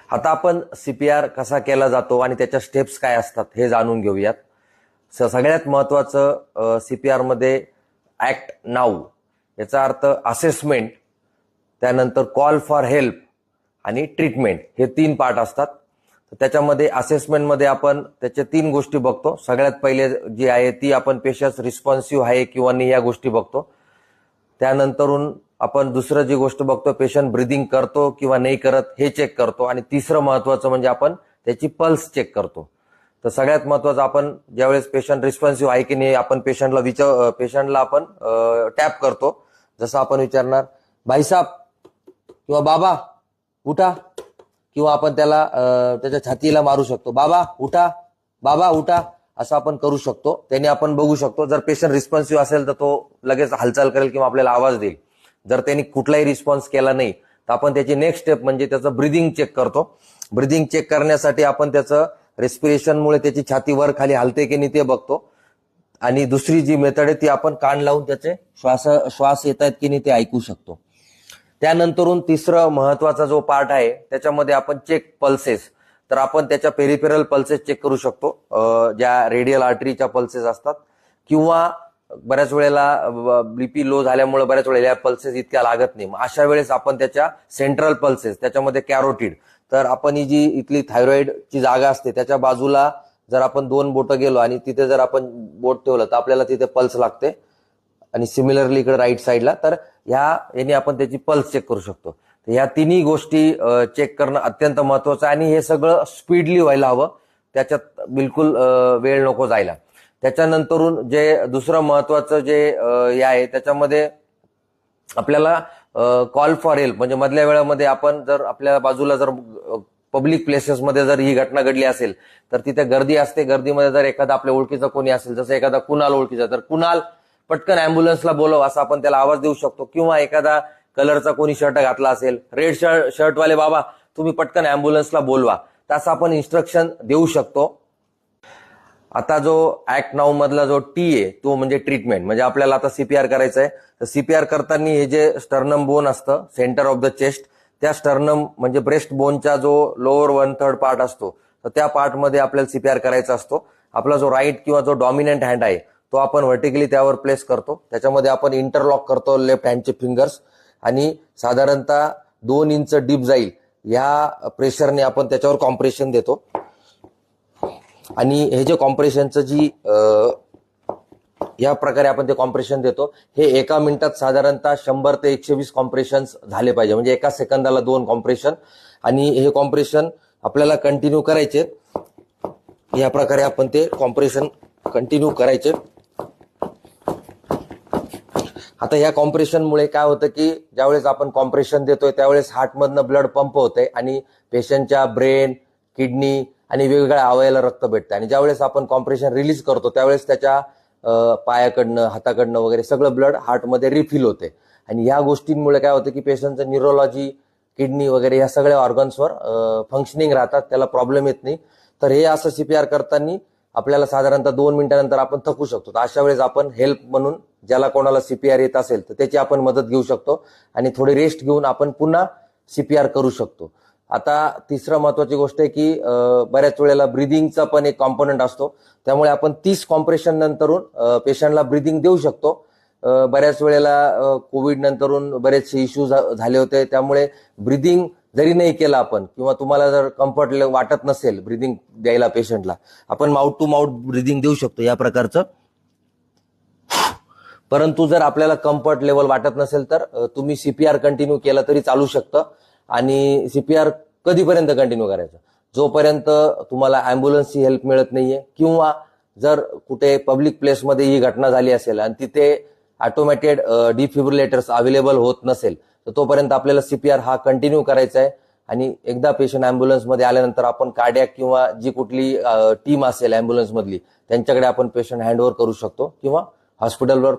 आता आपण सीपीआर कसा केला जातो आणि त्याच्या स्टेप्स काय असतात हे जाणून घेऊयात. सगळ्यात महत्वाचं सीपीआर मध्ये ऍक्ट नाऊ याचा अर्थ असेसमेंट, त्यानंतर कॉल फॉर हेल्प आणि ट्रीटमेंट हे 3 पार्ट असतात. तर त्याच्यामध्ये असेसमेंटमध्ये आपण त्याच्या 3 गोष्टी बघतो. सगळ्यात पहिले जी आहे ती आपण पेशंट रिस्पॉन्सिव्ह आहे किंवा नाही या गोष्टी बघतो. त्यानंतरून आपण दुसरं जी गोष्ट बघतो पेशंट ब्रीदिंग करतो किंवा नाही करत हे चेक करतो. आणि तिसरं महत्वाचं म्हणजे आपण त्याची पल्स चेक करतो. तर सगळ्यात महत्वाचं आपण ज्यावेळेस पेशंट रिस्पॉन्सिव्ह आहे की नाही आपण पेशंटला आपण टॅप करतो. जसं आपण विचारणार भाईसाब किंवा बाबा उठा, किंवा आपण त्याला त्याच्या छातीला मारू शकतो, बाबा उठा, बाबा उठा, असं आपण करू शकतो. त्याने आपण बघू शकतो जर पेशंट रिस्पॉन्सिव्ह असेल तर तो लगेच हालचाल करेल किंवा आपल्याला आवाज देईल. जर त्यांनी कुठलाही रिस्पॉन्स केला नाही तर आपण त्याची नेक्स्ट स्टेप म्हणजे त्याचं ब्रीदिंग चेक करतो. ब्रीदिंग चेक करण्यासाठी आपण त्याचं रेस्पिरेशनमुळे त्याची छाती वर खाली हलते की नाही ते बघतो. आणि दुसरी जी मेथड आहे ती आपण कान लावून त्याचे श्वास येत आहेत की नाही ते ऐकू शकतो. त्यानंतरून तिसरं महत्वाचा जो पार्ट आहे त्याच्यामध्ये आपण चेक पल्सेस. तर आपण त्याच्या पेरिफेरल पल्सेस चेक करू शकतो, ज्या रेडियल आर्टरीच्या पल्सेस असतात, किंवा बऱ्याच वेळेला बीपी लो झाल्यामुळे बऱ्याच वेळेला पल्सेस इतक्या लागत नाही. अशा वेळेस आपण त्याच्या सेंट्रल पल्सेस, त्याच्यामध्ये कॅरोटिड, तर आपण ही जी इथली थायरॉइडची जागा असते त्याच्या बाजूला जर आपण 2 बोटं गेलो आणि तिथे जर आपण बोट ठेवलं तर आपल्याला तिथे पल्स लागते. आणि सिमिलरली इकडे राईट साईडला, तर याने आपण त्याची पल्स चेक करू शकतो. तर ह्या 3 गोष्टी चेक करणं अत्यंत महत्वाचं आहे. आणि हे सगळं स्पीडली व्हायला हवं, त्याच्यात बिलकुल वेळ नको जायला. त्याच्यानंतरून जे दुसरं महत्वाचं जे हे आहे त्याच्यामध्ये आपल्याला कॉल फॉर हेल्प, म्हणजे मधल्या वेळामध्ये आपण जर आपल्या बाजूला जर पब्लिक प्लेसेसमध्ये जर ही घटना घडली असेल तर तिथे गर्दी असते. गर्दीमध्ये जर एखादा आपल्या ओळखीचा कोणी असेल, जसं एखादा कुणाल ओळखीचा, तर कुणाल पटकन अँब्युलन्सला बोलव असं आपण त्याला आवाज देऊ शकतो. किंवा एखादा कलरचा कोणी शर्ट घातला असेल, रेड शर्टवाले बाबा तुम्ही पटकन अँब्युलन्सला बोलवा, तसं आपण इन्स्ट्रक्शन देऊ शकतो. आता जो ऍक्ट नाऊ मधला जो टी आहे तो म्हणजे ट्रीटमेंट. म्हणजे आपल्याला आता सीपीआर करायचं आहे, तर सीपीआर करताना हे जे स्टर्नम बोन असतं सेंटर ऑफ द चेस्ट, त्या स्टर्नम म्हणजे ब्रेस्ट बोनचा जो लोअर 1/3 पार्ट असतो तर त्या पार्टमध्ये आपल्याला सीपीआर करायचा असतो. आपला जो राईट किंवा जो डॉमिनंट हँड आहे तो आपण व्हर्टिकली त्यावर प्लेस करतो. त्याच्यामध्ये आपण इंटरलॉक करतो लेफ्ट हँडचे फिंगर्स, आणि साधारणतः 2 इंच डीप जाईल ह्या प्रेशरने आपण त्याच्यावर कॉम्प्रेशन देतो. आणि हे जे कॉम्प्रेशनचं जी या प्रकारे आपण ते कॉम्प्रेशन देतो, हे एका मिनिटात साधारणतः 100 ते 120 कॉम्प्रेशन झाले पाहिजे. म्हणजे एका सेकंदाला 2 कॉम्प्रेशन. आणि हे कॉम्प्रेशन आपल्याला कंटिन्यू करायचे. या प्रकारे आपण ते कॉम्प्रेशन कंटिन्यू करायचे. आता या कॉम्प्रेशनमुळे काय होतं की ज्यावेळेस आपण कॉम्प्रेशन देतोय त्यावेळेस हार्टमधनं ब्लड पंप होतंय आणि पेशंटच्या ब्रेन, किडनी आणि वेगवेगळ्या अवयवाला रक्त भेटतं. आणि ज्यावेळेस आपण कॉम्प्रेशन रिलीज करतो त्यावेळेस त्याच्या पायाकडनं, हाताकडनं वगैरे सगळं ब्लड हार्टमध्ये रिफिल होते. आणि ह्या गोष्टींमुळे काय होतं की पेशंटचं न्यूरोलॉजी, किडनी वगैरे या सगळ्या ऑर्गन्सवर फंक्शनिंग राहतात, त्याला प्रॉब्लेम येत नाही. तर हे असं सीपीआर करताना आपल्याला साधारणतः 2 मिनिटानंतर आपण थकू शकतो. तर अशा वेळेस आपण हेल्प म्हणून ज्याला कोणाला सीपीआर येत असेल तर त्याची आपण मदत घेऊ शकतो आणि थोडी रेस्ट घेऊन आपण पुन्हा सीपीआर करू शकतो. आता तिसरं महत्वाची गोष्ट आहे की बऱ्याच वेळेला ब्रिदिंगचा पण एक कॉम्पोनंट असतो, त्यामुळे आपण 30 कॉम्प्रेशन नंतरून पेशंटला ब्रिदिंग देऊ शकतो. बऱ्याच वेळेला कोविड नंतरून बरेचसे इश्यूज झाले होते, त्यामुळे ब्रिदिंग जरी नाही केलं आपण किंवा तुम्हाला जर कम्फर्ट वाटत नसेल ब्रिदिंग द्यायला पेशंटला, आपण माउथ टू माउथ ब्रिदिंग देऊ शकतो या प्रकारचं. परंतु जर आपल्याला कम्फर्ट लेवल वाटत नसेल तर तुम्ही सीपीआर कंटिन्यू केलं तरी चालू शकतं. आणि सीपीआर कधीपर्यंत कंटिन्यू करायचं? जोपर्यंत तुम्हाला अँब्युलन्सची हेल्प मिळत नाहीये, किंवा जर कुठे पब्लिक प्लेसमध्ये ही घटना झाली असेल आणि तिथे ऑटोमॅटेड डिफिब्रिलेटर्स अवेलेबल होत नसेल तर तोपर्यंत आपल्याला सीपीआर हा कंटिन्यू करायचा आहे. आणि एकदा पेशंट अँब्युलन्समध्ये आल्यानंतर आपण कार्डियाक किंवा जी कुठली टीम असेल अँब्युलन्समधली त्यांच्याकडे आपण पेशंट हँडओव्हर करू शकतो किंवा हॉस्पिटलवर